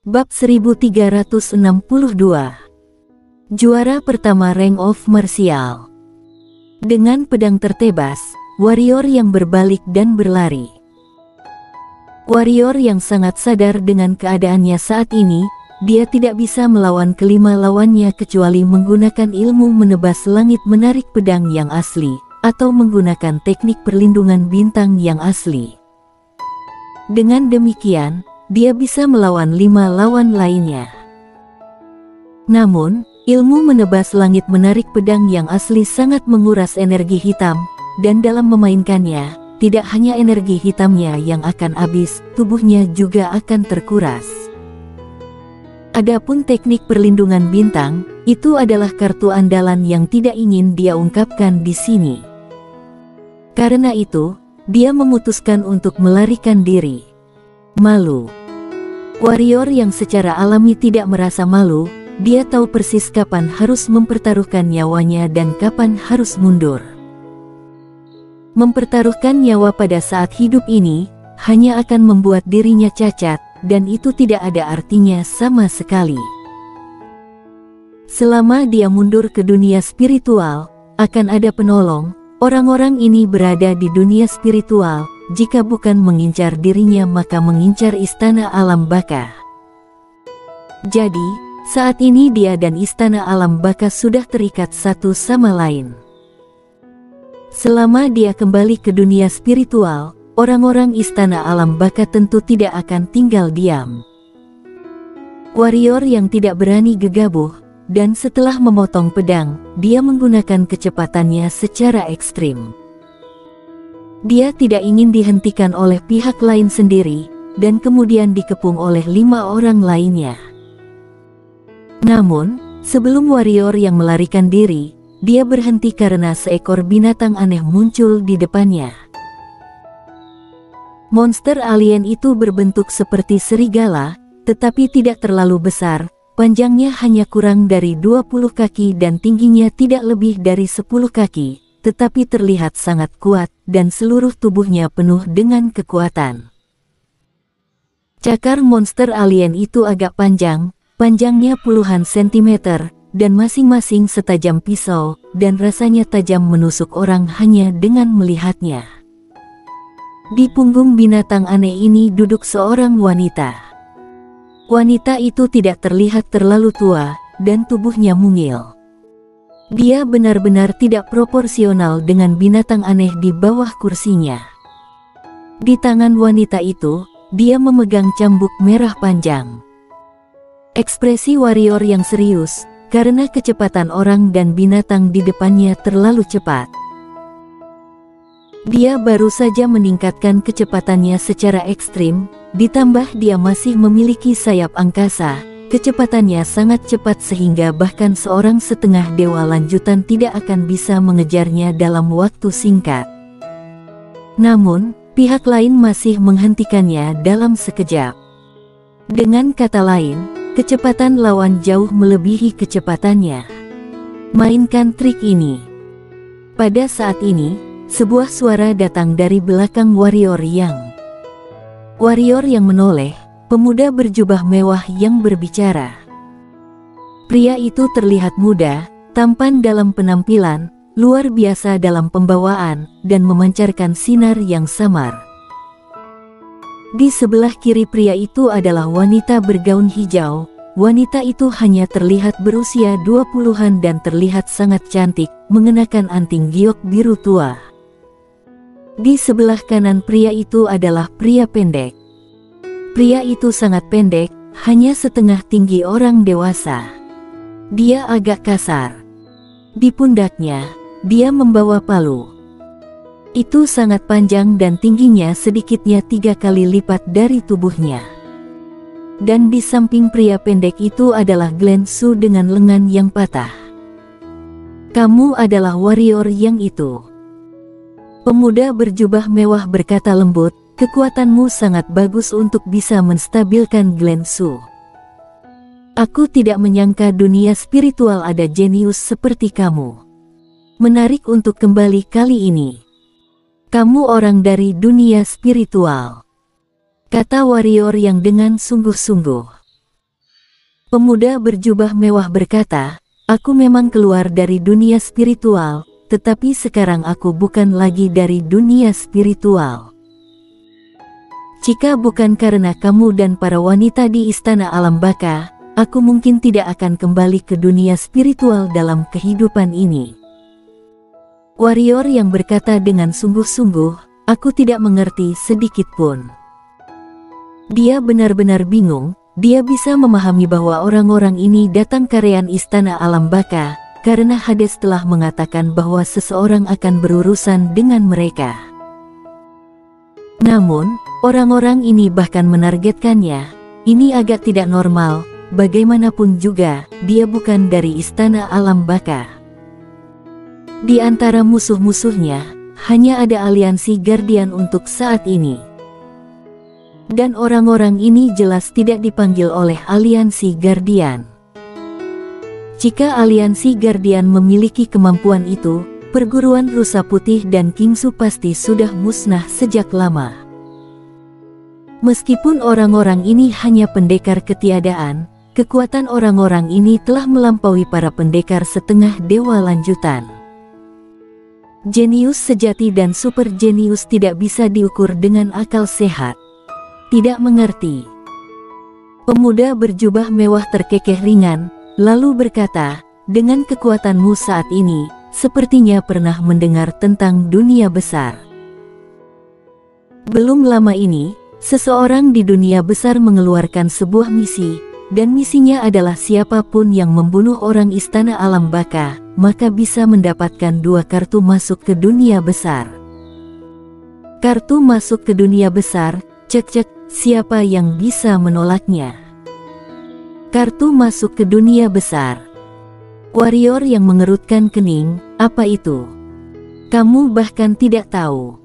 Bab 1362. Juara pertama Rank of Martial. Dengan pedang tertebas, warrior yang berbalik dan berlari. Warrior yang sangat sadar dengan keadaannya saat ini, dia tidak bisa melawan kelima lawannya kecuali menggunakan ilmu menebas langit menarik pedang yang asli, atau menggunakan teknik perlindungan bintang yang asli. Dengan demikian, dia bisa melawan 5 lawan lainnya. Namun, ilmu menebas langit menarik pedang yang asli sangat menguras energi hitam, dan dalam memainkannya, tidak hanya energi hitamnya yang akan habis, tubuhnya juga akan terkuras. Adapun teknik perlindungan bintang, itu adalah kartu andalan yang tidak ingin dia ungkapkan di sini. Karena itu, dia memutuskan untuk melarikan diri. Malu. Warrior yang secara alami tidak merasa malu, dia tahu persis kapan harus mempertaruhkan nyawanya dan kapan harus mundur. Mempertaruhkan nyawa pada saat hidup ini, hanya akan membuat dirinya cacat, dan itu tidak ada artinya sama sekali. Selama dia mundur ke dunia spiritual, akan ada penolong. Orang-orang ini berada di dunia spiritual, jika bukan mengincar dirinya maka mengincar istana alam baka. Jadi, saat ini dia dan istana alam baka sudah terikat satu sama lain. Selama dia kembali ke dunia spiritual, orang-orang istana alam baka tentu tidak akan tinggal diam. Warrior yang tidak berani gegabah, dan setelah memotong pedang, dia menggunakan kecepatannya secara ekstrim. Dia tidak ingin dihentikan oleh pihak lain sendiri, dan kemudian dikepung oleh 5 orang lainnya. Namun, sebelum warrior yang melarikan diri, dia berhenti karena seekor binatang aneh muncul di depannya. Monster alien itu berbentuk seperti serigala, tetapi tidak terlalu besar. Panjangnya hanya kurang dari 20 kaki dan tingginya tidak lebih dari 10 kaki, tetapi terlihat sangat kuat dan seluruh tubuhnya penuh dengan kekuatan. Cakar monster alien itu agak panjang, panjangnya puluhan sentimeter, dan masing-masing setajam pisau, dan rasanya tajam menusuk orang hanya dengan melihatnya. Di punggung binatang aneh ini duduk seorang wanita. Wanita itu tidak terlihat terlalu tua, dan tubuhnya mungil. Dia benar-benar tidak proporsional dengan binatang aneh di bawah kursinya. Di tangan wanita itu, dia memegang cambuk merah panjang. Ekspresi warrior yang serius, karena kecepatan orang dan binatang di depannya terlalu cepat. Dia baru saja meningkatkan kecepatannya secara ekstrim, ditambah dia masih memiliki sayap angkasa. Kecepatannya sangat cepat sehingga bahkan seorang setengah dewa lanjutan tidak akan bisa mengejarnya dalam waktu singkat. Namun, pihak lain masih menghentikannya dalam sekejap. Dengan kata lain, kecepatan lawan jauh melebihi kecepatannya. Mainkan trik ini. Pada saat ini, sebuah suara datang dari belakang warrior yang menoleh, pemuda berjubah mewah yang berbicara. Pria itu terlihat muda, tampan dalam penampilan, luar biasa dalam pembawaan, dan memancarkan sinar yang samar. Di sebelah kiri pria itu adalah wanita bergaun hijau. Wanita itu hanya terlihat berusia 20-an dan terlihat sangat cantik, mengenakan anting giok biru tua. Di sebelah kanan pria itu adalah pria pendek. Pria itu sangat pendek, hanya setengah tinggi orang dewasa. Dia agak kasar. Di pundaknya, dia membawa palu. Itu sangat panjang dan tingginya sedikitnya 3 kali lipat dari tubuhnya. Dan di samping pria pendek itu adalah Glen Su dengan lengan yang patah. Kamu adalah warrior yang itu. Pemuda berjubah mewah berkata lembut, kekuatanmu sangat bagus untuk bisa menstabilkan Glen Su. Aku tidak menyangka dunia spiritual ada jenius seperti kamu. Menarik untuk kembali kali ini. Kamu orang dari dunia spiritual, kata warrior yang dengan sungguh-sungguh. Pemuda berjubah mewah berkata, "Aku memang keluar dari dunia spiritual, tetapi sekarang aku bukan lagi dari dunia spiritual. Jika bukan karena kamu dan para wanita di Istana Alam Baka, aku mungkin tidak akan kembali ke dunia spiritual dalam kehidupan ini." Warrior yang berkata dengan sungguh-sungguh, "Aku tidak mengerti sedikit pun." Dia benar-benar bingung. Dia bisa memahami bahwa orang-orang ini datang ke arean Istana Alam Baka, karena Hades telah mengatakan bahwa seseorang akan berurusan dengan mereka. Namun, orang-orang ini bahkan menargetkannya. Ini agak tidak normal, bagaimanapun juga, dia bukan dari Istana Alam Baka. Di antara musuh-musuhnya, hanya ada aliansi Guardian untuk saat ini. Dan orang-orang ini jelas tidak dipanggil oleh aliansi Guardian. Jika aliansi Guardian memiliki kemampuan itu, perguruan Rusa Putih dan Kingsu pasti sudah musnah sejak lama. Meskipun orang-orang ini hanya pendekar ketiadaan, kekuatan orang-orang ini telah melampaui para pendekar setengah dewa lanjutan. Jenius sejati dan super jenius tidak bisa diukur dengan akal sehat. Tidak mengerti. Pemuda berjubah mewah terkekeh ringan, lalu berkata, "Dengan kekuatanmu saat ini, sepertinya pernah mendengar tentang dunia besar." Belum lama ini, seseorang di dunia besar mengeluarkan sebuah misi, dan misinya adalah siapapun yang membunuh orang Istana Alam Baka, maka bisa mendapatkan 2 kartu masuk ke dunia besar. Kartu masuk ke dunia besar, cek-cek. Siapa yang bisa menolaknya? Kartu masuk ke dunia besar. Warrior yang mengerutkan kening, apa itu? Kamu bahkan tidak tahu.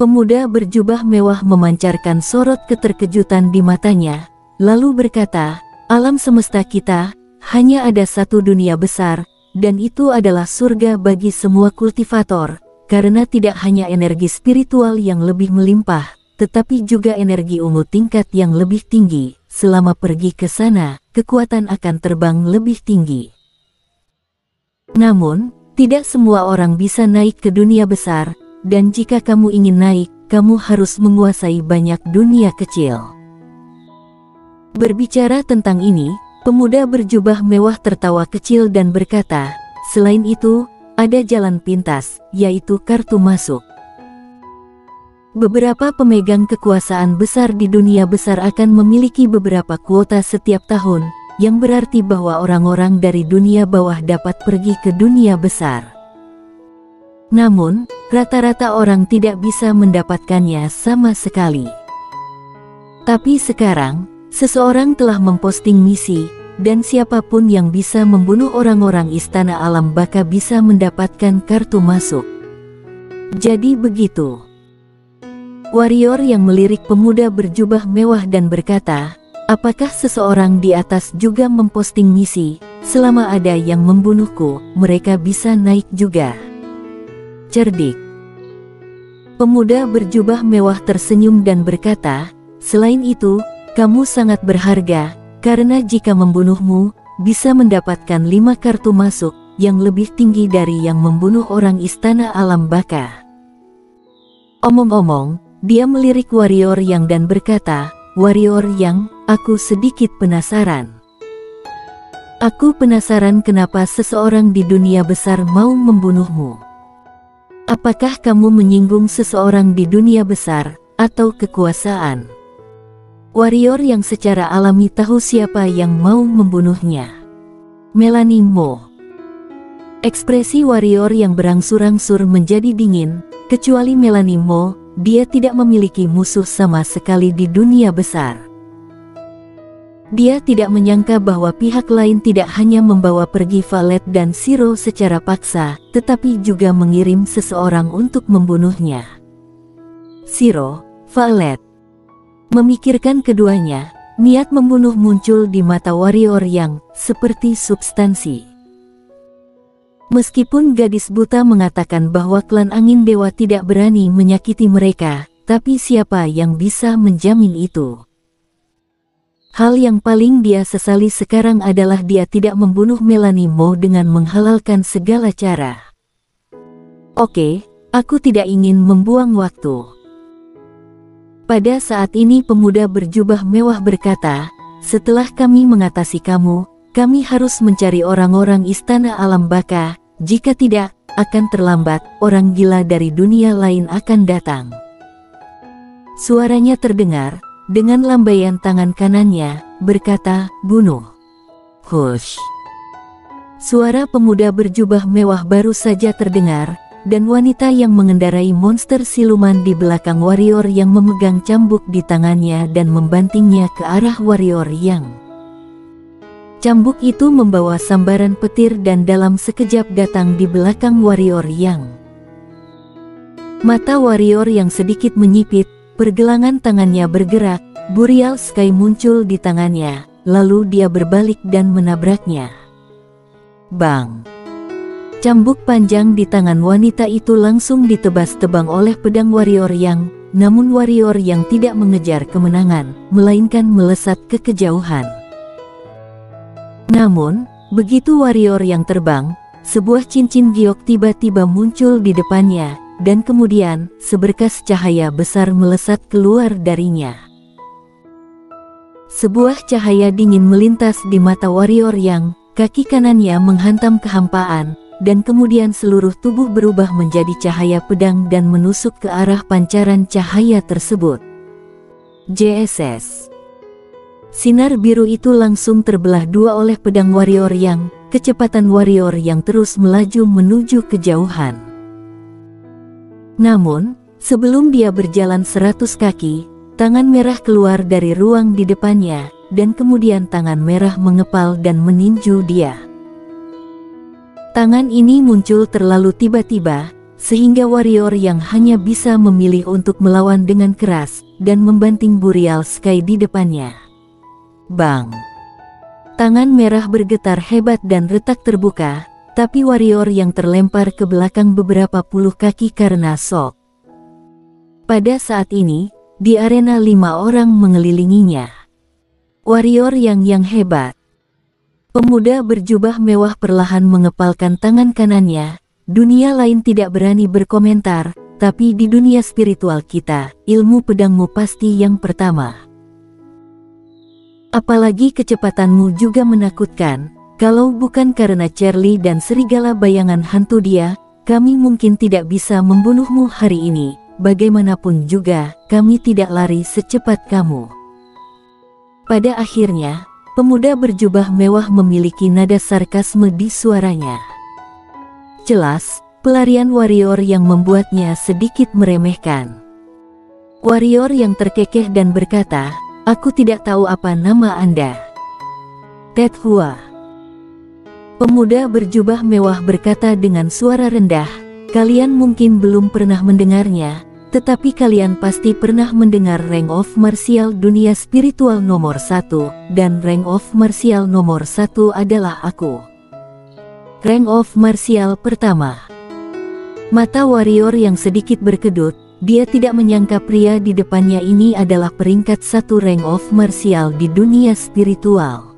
Pemuda berjubah mewah memancarkan sorot keterkejutan di matanya, lalu berkata, "Alam semesta kita, hanya ada satu dunia besar, dan itu adalah surga bagi semua kultivator, karena tidak hanya energi spiritual yang lebih melimpah, tetapi juga energi ungu tingkat yang lebih tinggi. Selama pergi ke sana, kekuatan akan terbang lebih tinggi. Namun, tidak semua orang bisa naik ke dunia besar, dan jika kamu ingin naik, kamu harus menguasai banyak dunia kecil." Berbicara tentang ini, pemuda berjubah mewah tertawa kecil dan berkata, "Selain itu, ada jalan pintas, yaitu kartu masuk. Beberapa pemegang kekuasaan besar di dunia besar akan memiliki beberapa kuota setiap tahun, yang berarti bahwa orang-orang dari dunia bawah dapat pergi ke dunia besar. Namun, rata-rata orang tidak bisa mendapatkannya sama sekali. Tapi sekarang, seseorang telah memposting misi, dan siapapun yang bisa membunuh orang-orang Istana Alam Baka bisa mendapatkan kartu masuk. Jadi begitu." Warrior yang melirik pemuda berjubah mewah dan berkata, "Apakah seseorang di atas juga memposting misi? Selama ada yang membunuhku, mereka bisa naik juga." Cerdik. Pemuda berjubah mewah tersenyum dan berkata, "Selain itu, kamu sangat berharga, karena jika membunuhmu, bisa mendapatkan 5 kartu masuk, yang lebih tinggi dari yang membunuh orang Istana Alam Baka." Omong-omong, dia melirik Warrior yang dan berkata, "Warrior yang, aku sedikit penasaran. Aku penasaran kenapa seseorang di dunia besar mau membunuhmu. Apakah kamu menyinggung seseorang di dunia besar, atau kekuasaan?" Warrior yang secara alami tahu siapa yang mau membunuhnya. Melanie Mo. Ekspresi Warrior yang berangsur-angsur menjadi dingin, kecuali Melanie Mo. Dia tidak memiliki musuh sama sekali di dunia besar. Dia tidak menyangka bahwa pihak lain tidak hanya membawa pergi Valet dan Shiro secara paksa, tetapi juga mengirim seseorang untuk membunuhnya. Shiro, Valet. Memikirkan keduanya, niat membunuh muncul di mata Warrior yang seperti substansi. Meskipun gadis buta mengatakan bahwa klan Angin Dewa tidak berani menyakiti mereka, tapi siapa yang bisa menjamin itu? Hal yang paling dia sesali sekarang adalah dia tidak membunuh Melanie Mo dengan menghalalkan segala cara. Oke, aku tidak ingin membuang waktu. Pada saat ini pemuda berjubah mewah berkata, setelah kami mengatasi kamu, kami harus mencari orang-orang istana alam baka, jika tidak, akan terlambat, orang gila dari dunia lain akan datang. Suaranya terdengar, dengan lambaian tangan kanannya, berkata, bunuh. Hush. Suara pemuda berjubah mewah baru saja terdengar, dan wanita yang mengendarai monster siluman di belakang warrior yang memegang cambuk di tangannya dan membantingnya ke arah warrior yang. Cambuk itu membawa sambaran petir dan dalam sekejap datang di belakang warrior yang. Mata warrior yang sedikit menyipit, pergelangan tangannya bergerak, Burial Sky muncul di tangannya, lalu dia berbalik dan menabraknya. Bang! Cambuk panjang di tangan wanita itu langsung ditebas-tebang oleh pedang warrior yang, namun warrior yang tidak mengejar kemenangan, melainkan melesat ke kejauhan. Namun, begitu warrior yang terbang, sebuah cincin giok tiba-tiba muncul di depannya, dan kemudian, seberkas cahaya besar melesat keluar darinya. Sebuah cahaya dingin melintas di mata warrior yang, kaki kanannya menghantam kehampaan, dan kemudian seluruh tubuh berubah menjadi cahaya pedang dan menusuk ke arah pancaran cahaya tersebut. JSS. Sinar biru itu langsung terbelah dua oleh pedang warrior yang, kecepatan warrior yang terus melaju menuju kejauhan. Namun, sebelum dia berjalan 100 kaki, tangan merah keluar dari ruang di depannya, dan kemudian tangan merah mengepal dan meninju dia. Tangan ini muncul terlalu tiba-tiba, sehingga warrior yang hanya bisa memilih untuk melawan dengan keras, dan membanting Burial Sky di depannya. Bang! Tangan merah bergetar hebat dan retak terbuka, tapi warrior yang terlempar ke belakang beberapa puluh kaki karena shock. Pada saat ini, di arena 5 orang mengelilinginya. Warrior yang hebat. Pemuda berjubah mewah perlahan mengepalkan tangan kanannya. Dunia lain tidak berani berkomentar, tapi di dunia spiritual kita, ilmu pedangmu pasti yang pertama. Apalagi kecepatanmu juga menakutkan, kalau bukan karena Charlie dan serigala bayangan hantu dia, kami mungkin tidak bisa membunuhmu hari ini, bagaimanapun juga, kami tidak lari secepat kamu. Pada akhirnya, pemuda berjubah mewah memiliki nada sarkasme di suaranya. Jelas, pelarian warrior yang membuatnya sedikit meremehkan. Warrior yang terkekeh dan berkata, aku tidak tahu apa nama Anda. Ted Hua. Pemuda berjubah mewah berkata dengan suara rendah, kalian mungkin belum pernah mendengarnya, tetapi kalian pasti pernah mendengar rank of martial dunia spiritual nomor 1, dan rank of martial nomor 1 adalah aku. Rank of martial pertama. Mata warrior yang sedikit berkedut, dia tidak menyangka pria di depannya ini adalah peringkat 1 rank of martial di dunia spiritual.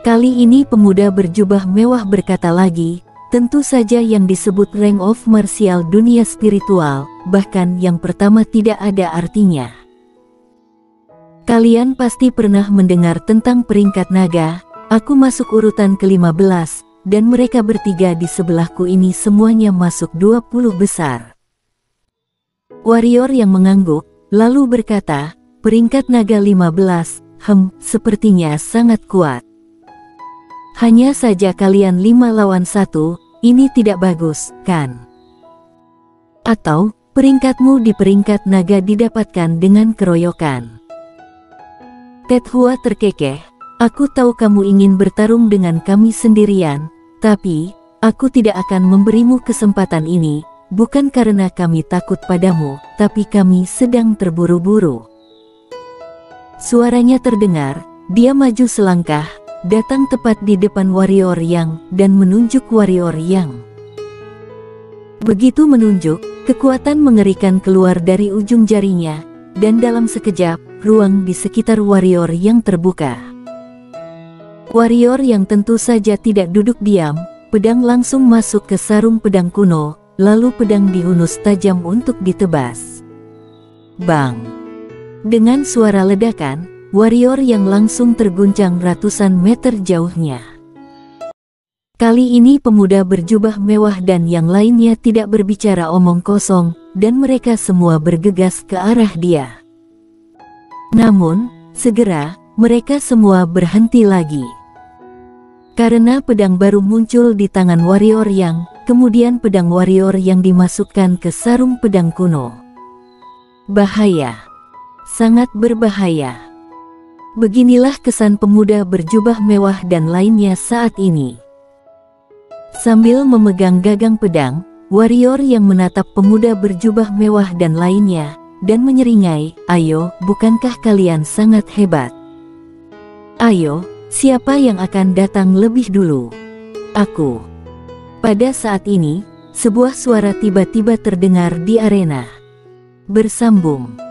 Kali ini pemuda berjubah mewah berkata lagi, tentu saja yang disebut rank of martial dunia spiritual, bahkan yang pertama tidak ada artinya. Kalian pasti pernah mendengar tentang peringkat naga, aku masuk urutan ke-15, dan mereka bertiga di sebelahku ini semuanya masuk 20 besar. Warrior yang mengangguk, lalu berkata, peringkat naga 15, sepertinya sangat kuat. Hanya saja kalian 5 lawan 1, ini tidak bagus, kan? Atau, peringkatmu di peringkat naga didapatkan dengan keroyokan. Ted Hua terkekeh, aku tahu kamu ingin bertarung dengan kami sendirian, tapi, aku tidak akan memberimu kesempatan ini, bukan karena kami takut padamu, tapi kami sedang terburu-buru. Suaranya terdengar, dia maju selangkah, datang tepat di depan warrior yang, dan menunjuk warrior yang. Begitu menunjuk, kekuatan mengerikan keluar dari ujung jarinya, dan dalam sekejap, ruang di sekitar warrior yang terbuka. Warrior yang tentu saja tidak duduk diam, pedang langsung masuk ke sarung pedang kuno, lalu pedang dihunus tajam untuk ditebas. Bang! Dengan suara ledakan, warrior yang langsung terguncang ratusan meter jauhnya. Kali ini pemuda berjubah mewah dan yang lainnya tidak berbicara omong kosong, dan mereka semua bergegas ke arah dia. Namun, segera, mereka semua berhenti lagi. Karena pedang baru muncul di tangan warrior yang, kemudian pedang warrior yang dimasukkan ke sarung pedang kuno. Bahaya. Sangat berbahaya. Beginilah kesan pemuda berjubah mewah dan lainnya saat ini. Sambil memegang gagang pedang, warrior yang menatap pemuda berjubah mewah dan lainnya, dan menyeringai, "Ayo, bukankah kalian sangat hebat? Ayo, siapa yang akan datang lebih dulu?" "Aku." Pada saat ini, sebuah suara tiba-tiba terdengar di arena. Bersambung.